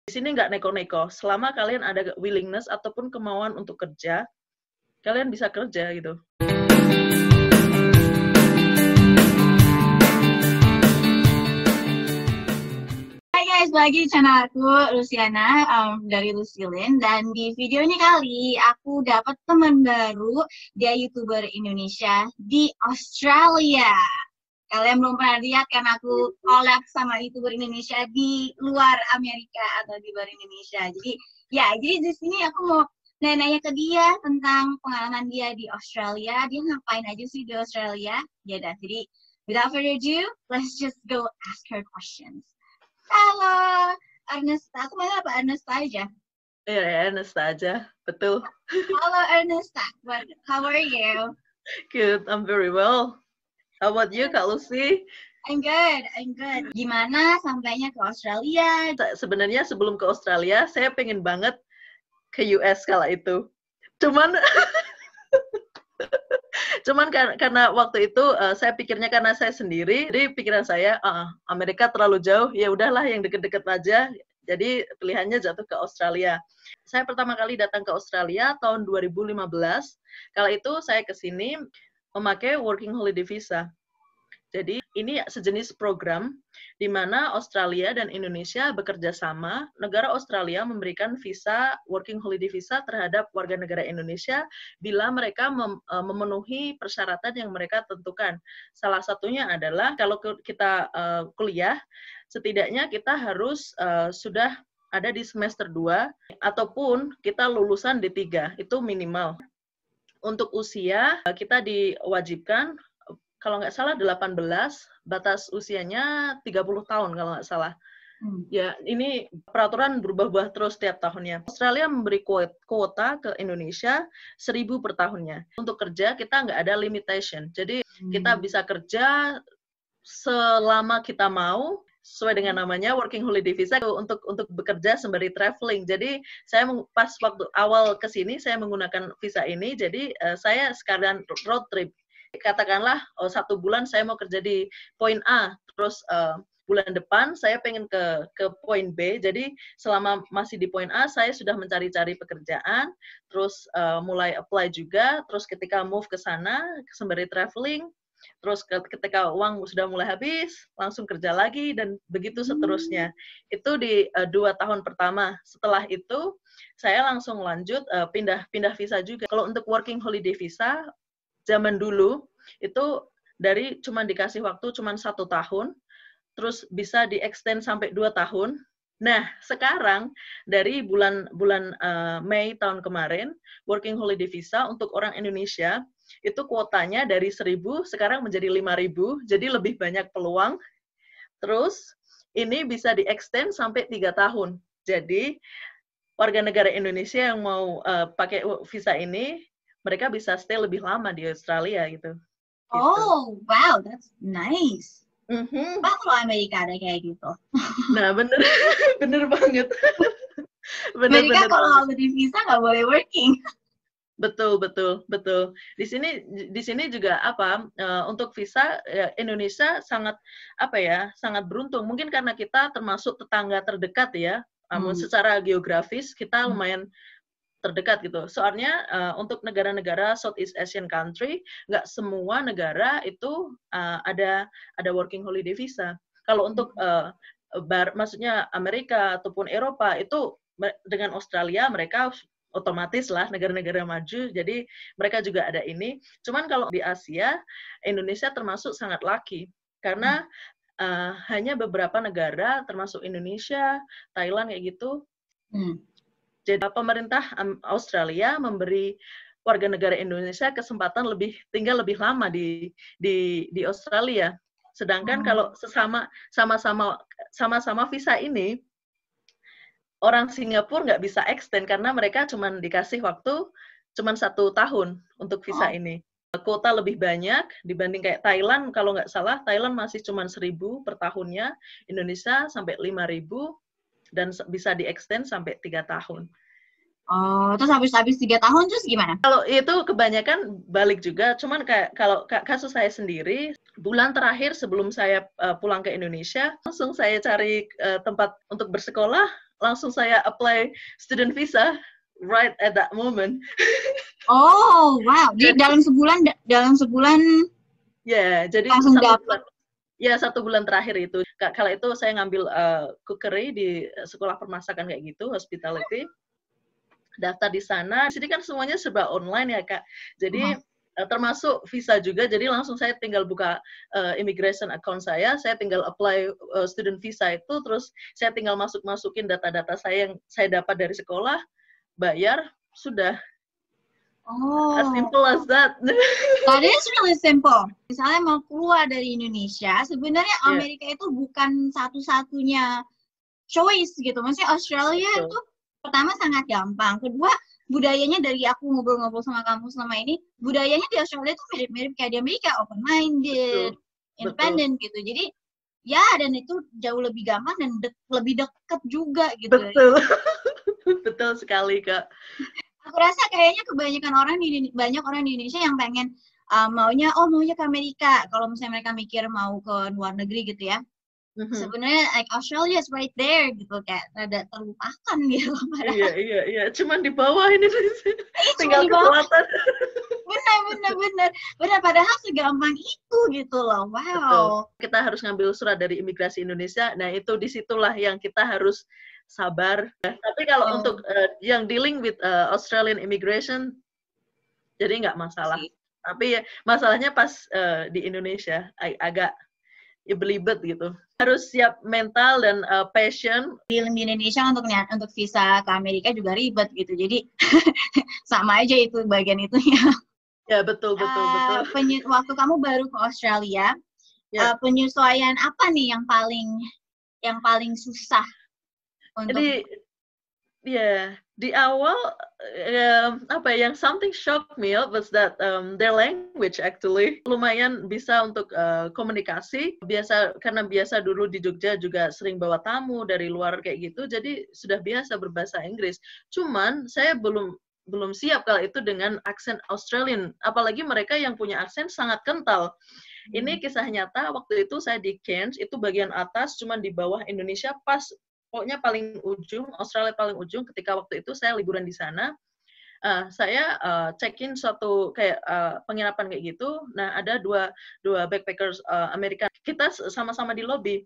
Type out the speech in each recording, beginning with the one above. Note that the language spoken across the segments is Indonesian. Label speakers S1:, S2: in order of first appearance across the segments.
S1: Di sini nggak neko-neko. Selama kalian ada willingness ataupun kemauan untuk kerja, kalian bisa kerja gitu.
S2: Hai guys, bagi di channel aku Luciana dari Lucilin, dan di video ini kali aku dapat teman baru, dia YouTuber Indonesia di Australia. Kalian belum pernah lihat kan aku collab sama YouTuber Indonesia di luar Amerika atau di luar Indonesia. Jadi di sini aku mau nanya ke dia tentang pengalaman dia di Australia. Dia ngapain aja sih di Australia? Ya dah, jadi without further ado, let's just go ask her questions. Halo, Ernesta. Aku manggil apa? Ernesta aja?
S1: Iya, Ernesta aja. Betul.
S2: Halo, Ernesta. How are you?
S1: Good, I'm very well. How about you, Kak Lucy?
S2: I'm good. Gimana sampainya ke Australia?
S1: Sebenarnya sebelum ke Australia, saya pengen banget ke US kala itu. Cuman karena waktu itu saya pikirnya karena saya sendiri, jadi pikiran saya Amerika terlalu jauh, ya udahlah yang deket-deket aja. Jadi pilihannya jatuh ke Australia. Saya pertama kali datang ke Australia tahun 2015. Kala itu saya ke sini memakai working holiday visa. Jadi ini sejenis program di mana Australia dan Indonesia bekerja sama. Negara Australia memberikan visa, working holiday visa terhadap warga negara Indonesia bila mereka memenuhi persyaratan yang mereka tentukan. Salah satunya adalah kalau kita kuliah, setidaknya kita harus sudah ada di semester 2 ataupun kita lulusan D3, itu minimal. Untuk usia, kita diwajibkan, kalau nggak salah 18, batas usianya 30 tahun kalau nggak salah. Ya, ini peraturan berubah-ubah terus setiap tahunnya. Australia memberi kuota ke Indonesia 1.000 per tahunnya. Untuk kerja, kita nggak ada limitation. Jadi, kita bisa kerja selama kita mau, sesuai dengan namanya working holiday visa untuk bekerja sembari traveling. Jadi saya pas waktu awal ke sini saya menggunakan visa ini, jadi saya sekalian road trip. Katakanlah 1 bulan saya mau kerja di poin A, terus bulan depan saya pengen ke poin B. Jadi selama masih di poin A saya sudah mencari-cari pekerjaan, terus mulai apply juga, terus ketika move ke sana sembari traveling. Terus ketika uang sudah mulai habis, langsung kerja lagi, dan begitu seterusnya. Itu di 2 tahun pertama. Setelah itu, saya langsung lanjut pindah visa juga. Kalau untuk working holiday visa, zaman dulu, itu dari cuma dikasih waktu cuma 1 tahun, terus bisa di-extend sampai 2 tahun. Nah, sekarang dari bulan Mei tahun kemarin, working holiday visa untuk orang Indonesia, itu kuotanya dari 1.000 sekarang menjadi 5.000, jadi lebih banyak peluang. Terus ini bisa di-extend sampai 3 tahun. Jadi warga negara Indonesia yang mau pakai visa ini, mereka bisa stay lebih lama di Australia gitu.
S2: Oh, wow, that's nice. Kalau Amerika ada kayak gitu.
S1: Nah, bener banget.
S2: Amerika kalau beli visa nggak boleh working.
S1: Betul. Di sini juga untuk visa Indonesia sangat sangat beruntung. Mungkin karena kita termasuk tetangga terdekat ya. Secara geografis kita lumayan terdekat gitu. Soalnya untuk negara-negara Southeast Asian country, nggak semua negara itu ada working holiday visa. Kalau untuk maksudnya Amerika ataupun Eropa itu dengan Australia mereka otomatis lah negara-negara maju, jadi mereka juga ada ini. Cuman kalau di Asia, Indonesia termasuk sangat lucky, karena hanya beberapa negara, termasuk Indonesia, Thailand kayak gitu. Jadi pemerintah Australia memberi warga negara Indonesia kesempatan tinggal lebih lama di Australia. Sedangkan kalau sama-sama visa ini, orang Singapura nggak bisa extend karena mereka cuma dikasih waktu cuma 1 tahun untuk visa ini. Kuota lebih banyak dibanding kayak Thailand, kalau nggak salah Thailand masih cuma 1.000 per tahunnya, Indonesia sampai 5.000 dan bisa di-extend sampai 3 tahun.
S2: Oh, terus habis 3 tahun terus gimana?
S1: Kalau itu kebanyakan balik juga, cuman kayak kalau kasus saya sendiri, bulan terakhir sebelum saya pulang ke Indonesia, langsung saya cari tempat untuk bersekolah, langsung saya apply student visa right at that moment.
S2: Oh, wow. Jadi dalam sebulan
S1: ya, jadi
S2: langsung dapat.
S1: Ya, 1 bulan terakhir itu. Kala itu saya ngambil cookery di sekolah permasakan kayak gitu, hospitality. Daftar di sana. Di sini kan semuanya serba online ya, Kak. Jadi termasuk visa juga. Jadi langsung saya tinggal buka immigration account saya tinggal apply student visa itu, terus saya tinggal masukin data-data saya yang saya dapat dari sekolah, bayar, sudah. As simple as that.
S2: That is really simple. Misalnya mau keluar dari Indonesia, sebenarnya Amerika itu bukan satu-satunya choice gitu. Maksudnya Australia itu pertama sangat gampang. Kedua, budayanya dari aku ngobrol-ngobrol sama kamu selama ini, budayanya di Australia itu mirip-mirip kayak di Amerika, open-minded, independent gitu. Jadi ya, dan itu jauh lebih gampang dan lebih dekat juga gitu.
S1: Betul. Betul sekali, Kak.
S2: Aku rasa kayaknya banyak orang di Indonesia yang pengen maunya ke Amerika. Kalau misalnya mereka mikir mau ke luar negeri gitu ya. Sebenarnya like Australia is right there gitu, kayak rada terlupakan gitu.
S1: Iya. Cuman di bawah ini tinggal ke selatan.
S2: Benar. Padahal segampang itu gitu loh. Wow.
S1: Betul. Kita harus ngambil surat dari imigrasi Indonesia. Nah itu disitulah yang kita harus sabar. Tapi kalau untuk yang dealing with Australian immigration, jadi nggak masalah. Tapi masalahnya pas di Indonesia agak belibet gitu. Harus siap mental dan passion.
S2: Di Indonesia untuk visa ke Amerika juga ribet gitu. Jadi sama aja itu bagian itunya.
S1: Ya betul.
S2: Waktu kamu baru ke Australia, penyesuaian apa nih yang paling susah?
S1: Jadi di awal yang something shocked me was that their language actually lumayan bisa untuk komunikasi. Karena biasa dulu di Jogja juga sering bawa tamu dari luar kayak gitu, jadi sudah biasa berbahasa Inggris. Cuman saya belum siap kalau itu dengan aksen Australian, apalagi mereka yang punya aksen sangat kental. Ini kisah nyata, waktu itu saya di Cairns, itu bagian atas, cuman di bawah Indonesia, pokoknya paling ujung, Australia paling ujung. Ketika waktu itu saya liburan di sana, saya check-in suatu kayak penginapan kayak gitu. Nah, ada dua backpackers Amerika. Kita sama-sama di lobby.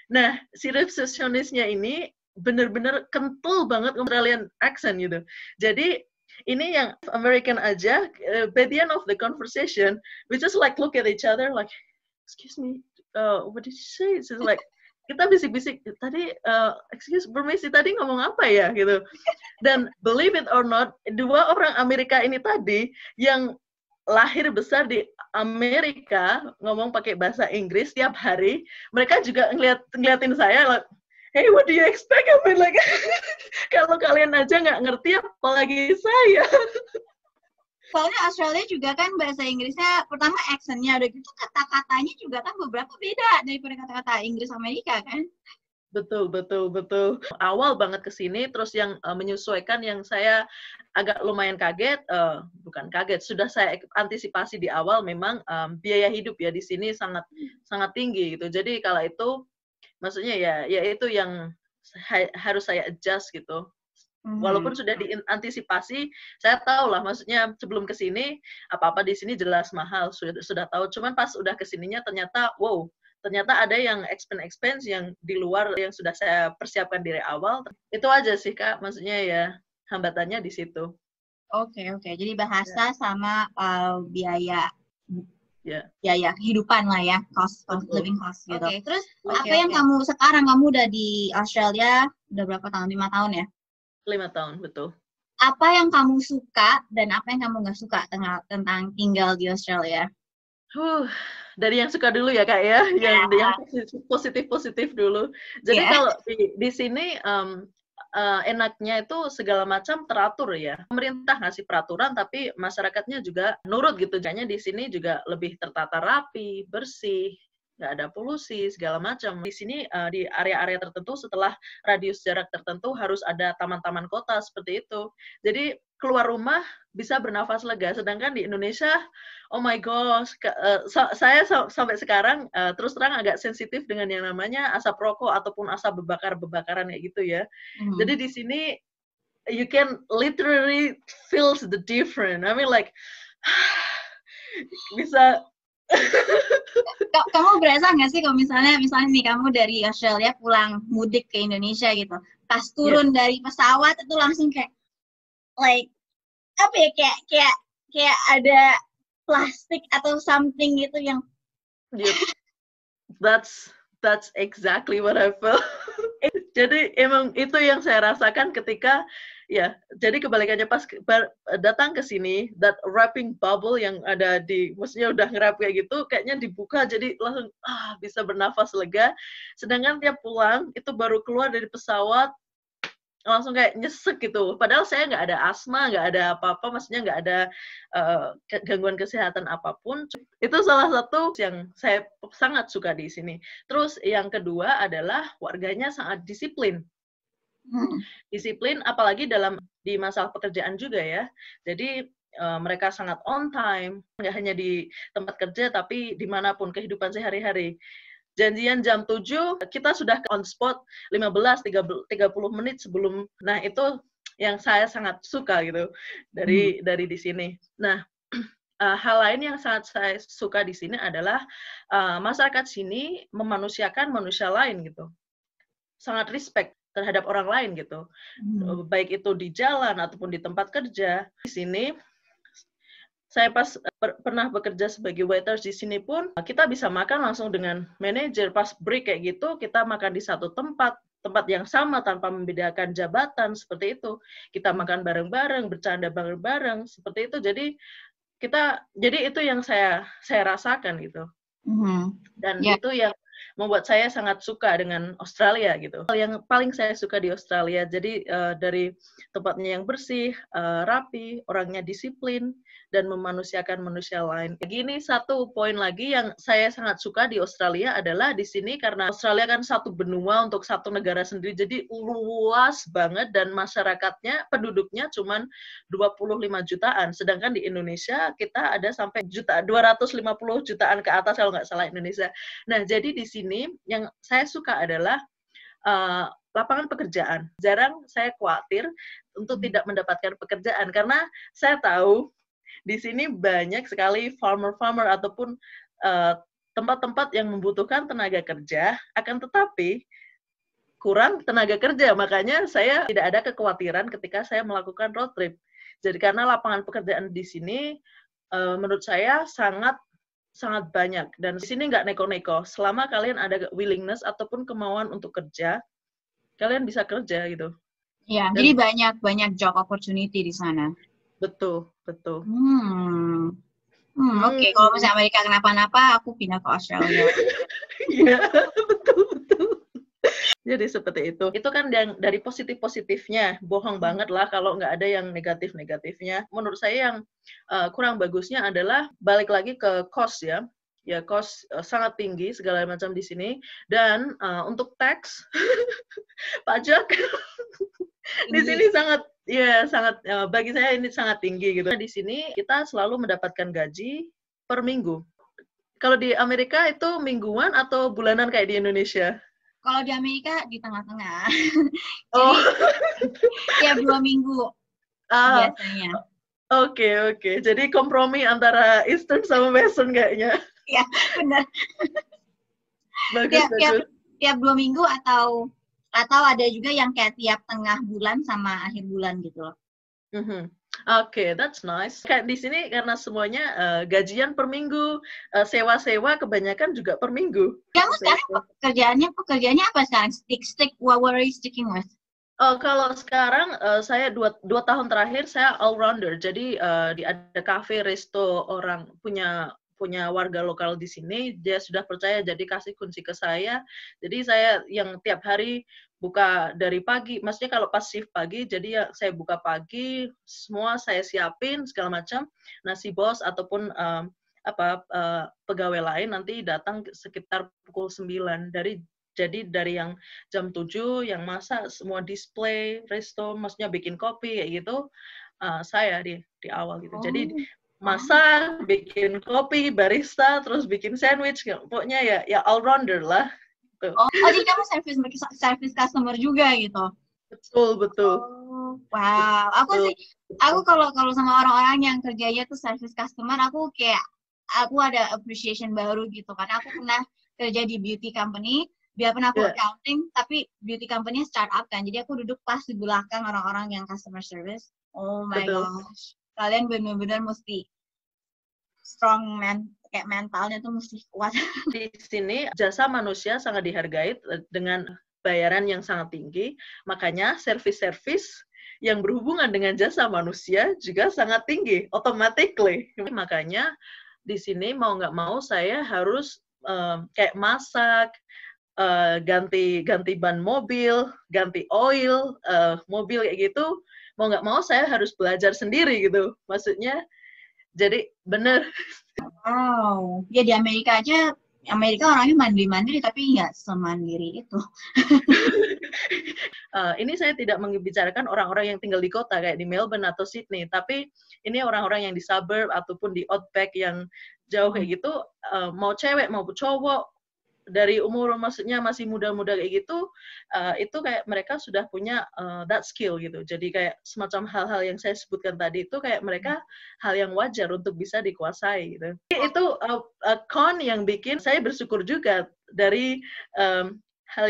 S1: Nah, si resepsionisnya ini bener-bener kental banget Australian accent gitu. Jadi ini yang American aja, by the end of the conversation, we just like look at each other like, excuse me, what did you say? It's like, kita bisik-bisik, tadi, permisi, tadi ngomong apa ya, gitu. Dan believe it or not, 2 orang Amerika ini tadi, yang lahir besar di Amerika, ngomong pakai bahasa Inggris tiap hari, mereka juga ngeliatin saya, like, hey, what do you expect? I mean, like, kalau kalian aja nggak ngerti, apalagi saya.
S2: Soalnya Australia juga kan bahasa Inggrisnya, pertama accent-nya, udah gitu kata-katanya juga kan beberapa beda daripada kata-kata Inggris Amerika kan?
S1: Betul. Awal banget ke sini, terus yang menyesuaikan yang saya agak lumayan kaget, bukan kaget, sudah saya antisipasi di awal, memang biaya hidup ya di sini sangat tinggi gitu. Jadi kalau itu, maksudnya ya itu yang harus saya adjust gitu. Walaupun sudah diantisipasi, saya tahu lah, maksudnya sebelum ke sini, apa-apa di sini jelas mahal, sudah tahu. Cuman pas udah ke sininya ternyata, wow, ternyata ada yang expense yang di luar yang sudah saya persiapkan dari awal. Itu aja sih, Kak, maksudnya ya hambatannya di situ.
S2: Oke. Jadi bahasa sama biaya kehidupan lah ya, cost living cost gitu. Oke, terus apa yang kamu udah di Australia udah berapa tahun? 5 tahun ya?
S1: 5 tahun, betul.
S2: Apa yang kamu suka dan apa yang kamu nggak suka tentang tinggal di Australia?
S1: Dari yang suka dulu ya, Kak ya, yang positif dulu. Jadi kalau di sini enaknya itu segala macam teratur ya. Pemerintah ngasih peraturan, tapi masyarakatnya juga nurut gitu. Kayaknya di sini juga lebih tertata rapi, bersih. nggak ada polusi segala macam. Di sini di area-area tertentu setelah radius jarak tertentu harus ada taman-taman kota seperti itu. Jadi keluar rumah bisa bernafas lega. Sedangkan di Indonesia, oh my gosh, saya sampai sekarang terus terang agak sensitif dengan yang namanya asap rokok ataupun asap bakaran kayak gitu ya. Jadi di sini you can literally feel the difference. I mean like bisa.
S2: Kamu berasa nggak sih kalau misalnya nih kamu dari Australia pulang mudik ke Indonesia gitu, pas turun dari pesawat itu langsung kayak like apa ya, kayak ada plastik atau something gitu yang
S1: that's exactly what I feel. Jadi emang itu yang saya rasakan ketika ya, jadi kebalikannya pas datang ke sini, that wrapping bubble yang ada maksudnya udah nge-wrap kayak gitu, kayaknya dibuka jadi langsung bisa bernafas lega. Sedangkan tiap pulang itu baru keluar dari pesawat langsung kayak nyesek gitu. Padahal saya nggak ada asma, nggak ada apa-apa, maksudnya nggak ada gangguan kesehatan apapun. Itu salah satu yang saya sangat suka di sini. Terus yang kedua adalah warganya sangat disiplin. Disiplin, apalagi di masalah pekerjaan juga ya. Jadi mereka sangat on time, nggak hanya di tempat kerja, tapi dimanapun kehidupan sehari-hari. Janjian jam 7, kita sudah on spot 15-30 menit sebelum. Nah, itu yang saya sangat suka gitu dari di sini. Nah, hal lain yang sangat saya suka di sini adalah masyarakat sini memanusiakan manusia lain gitu. Sangat respect terhadap orang lain gitu. Baik itu di jalan ataupun di tempat kerja. Di sini saya pernah bekerja sebagai waiters di sini pun, kita bisa makan langsung dengan manajer. Pas break kayak gitu, kita makan di satu tempat yang sama tanpa membedakan jabatan, seperti itu. Kita makan bareng-bareng, bercanda bareng-bareng, seperti itu. Jadi itu yang saya rasakan gitu. Dan itu yang membuat saya sangat suka dengan Australia gitu. Yang paling saya suka di Australia, jadi dari tempatnya yang bersih, rapi, orangnya disiplin, dan memanusiakan manusia lain. Gini, satu poin lagi yang saya sangat suka di Australia adalah di sini karena Australia kan satu benua untuk satu negara sendiri, jadi luas banget dan masyarakatnya, penduduknya cuma 25 jutaan. Sedangkan di Indonesia kita ada sampai 250 jutaan ke atas kalau nggak salah Indonesia. Nah, jadi di sini yang saya suka adalah lapangan pekerjaan. Jarang saya khawatir untuk tidak mendapatkan pekerjaan karena saya tahu di sini banyak sekali farmer ataupun tempat-tempat yang membutuhkan tenaga kerja, akan tetapi kurang tenaga kerja. Makanya saya tidak ada kekhawatiran ketika saya melakukan road trip. Jadi karena lapangan pekerjaan di sini menurut saya sangat banyak, dan di sini nggak neko-neko. Selama kalian ada willingness ataupun kemauan untuk kerja, kalian bisa kerja gitu.
S2: Ya, jadi banyak job opportunity di sana.
S1: Betul.
S2: Oke, kalau misalnya Amerika kenapa-napa, aku pindah ke Australia.
S1: Iya, betul. Jadi seperti itu. Itu kan yang dari positif-positifnya. Bohong banget lah kalau nggak ada yang negatif-negatifnya. Menurut saya yang kurang bagusnya adalah balik lagi ke cost ya. Ya, cost sangat tinggi segala macam di sini. Dan untuk tax, pajak di sini sangat bagi saya ini sangat tinggi gitu. Di sini kita selalu mendapatkan gaji per minggu. Kalau di Amerika itu mingguan atau bulanan kayak di Indonesia?
S2: Kalau di Amerika di tengah-tengah. Jadi tiap 2 minggu biasanya.
S1: Oke. Jadi kompromi antara Eastern sama Western kayaknya.
S2: Ya, benar.
S1: Bagus.
S2: Tiap 2 minggu atau ada juga yang kayak tiap tengah bulan sama akhir bulan gitu loh.
S1: Oke, that's nice. Kayak di sini karena semuanya gajian per minggu, sewa-sewa kebanyakan juga per minggu.
S2: Kamu sekarang pekerjaannya apa sekarang? Stick, what are you sticking with?
S1: Kalau sekarang saya 2 tahun terakhir saya all rounder. Jadi ada cafe, resto, orang punya warga lokal di sini, dia sudah percaya jadi kasih kunci ke saya. Jadi saya yang tiap hari buka dari pagi, maksudnya kalau pas shift pagi, jadi ya saya buka pagi, semua saya siapin segala macam, nasi bos ataupun pegawai lain nanti datang sekitar pukul 9. Jadi dari yang jam 7 yang masak semua display, resto, maksudnya bikin kopi kayak gitu, saya di awal gitu. Jadi masak, bikin kopi, barista, terus bikin sandwich, pokoknya ya all rounder lah. Gitu.
S2: Jadi kamu service customer juga gitu?
S1: Betul.
S2: Wow, aku kalau sama orang-orang yang kerjanya tuh service customer, aku ada appreciation baru gitu kan. Aku pernah kerja di beauty company, biarpun aku accounting, tapi beauty company startup kan. Jadi aku duduk pas di belakang orang-orang yang customer service. Oh my gosh, kalian benar-benar mesti strong kayak mentalnya tuh mesti kuat.
S1: Di sini jasa manusia sangat dihargai dengan bayaran yang sangat tinggi, makanya service yang berhubungan dengan jasa manusia juga sangat tinggi, automatically. Makanya di sini mau nggak mau saya harus kayak masak, ganti ban mobil, ganti oil mobil kayak gitu. Mau nggak mau saya harus belajar sendiri gitu. Maksudnya, jadi bener.
S2: Wow, ya di Amerika orangnya mandiri-mandiri, tapi nggak semandiri itu.
S1: Ini saya tidak membicarakan orang-orang yang tinggal di kota kayak di Melbourne atau Sydney, tapi ini orang-orang yang di suburb ataupun di outback yang jauh kayak gitu, mau cewek mau cowok, dari umur maksudnya masih muda-muda kayak gitu, itu kayak mereka sudah punya that skill gitu. Jadi kayak semacam hal-hal yang saya sebutkan tadi itu kayak mereka hal yang wajar untuk bisa dikuasai gitu. Itu con yang bikin saya bersyukur juga dari hal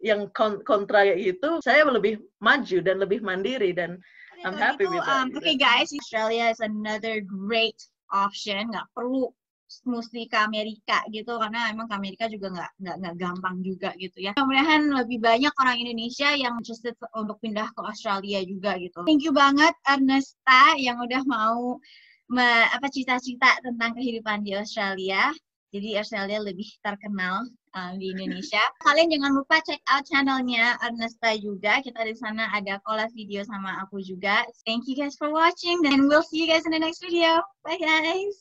S1: yang kontra kayak gitu, saya lebih maju dan lebih mandiri dan I'm happy with that.
S2: Okay guys, Australia is another great option. Nggak perlu mesti ke Amerika gitu, karena emang ke Amerika juga nggak gampang juga gitu ya. Mudah-mudahan lebih banyak orang Indonesia yang interested untuk pindah ke Australia juga gitu. Thank you banget Ernesta yang udah mau cerita-cerita tentang kehidupan di Australia. Jadi Australia lebih terkenal di Indonesia. Kalian jangan lupa check out channelnya Ernesta juga. Kita di sana ada collab video sama aku juga. Thank you guys for watching, and we'll see you guys in the next video. Bye guys.